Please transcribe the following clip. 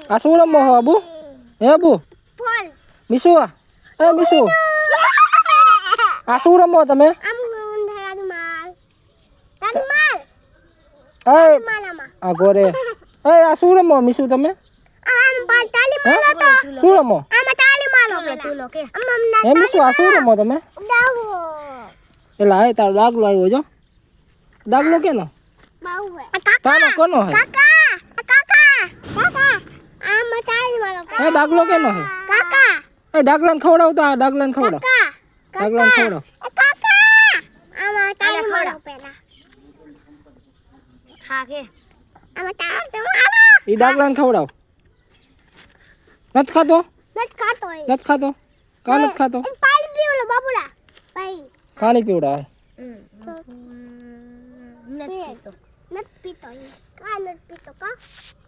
આ શું રમો હો આબુ હે આબુ ફોલ મીસુ એ મીસુ આ શું રમો તમે આમ તારી માલ એ માલામાં આ ગોરે એ આ શું રમો મીસુ તમે આમ તાલી માલ તો શું રમો આમાં તાલી માલ ચૂલો કે એ મીસુ આ શું રમો તમે દાવો એલા એ તારો ડાગલો આવ્યો જો ડાગલો કેનો બાઉ તાનો કોનો હે કાકા કાકા આમાં તાલી માલ એ ડાગલો કેનો હે કાકા એ ડાગલાને ખવડાવ તો આ ડાગલાને ખવડાવ ડાગલાને ખવડાવ કાકા આમાં તાલી માલ પેલા હા કે આમાં તાલી માલ ઈ ડાગલાને ખવડાવ નથી ખાતો નત ખાતો નથી ખાતો કા નથી ખાતો પાણી પીવલો બાબુલા ભાઈ પાણી પીવડાવ નત પીતો કા નત પીતો કા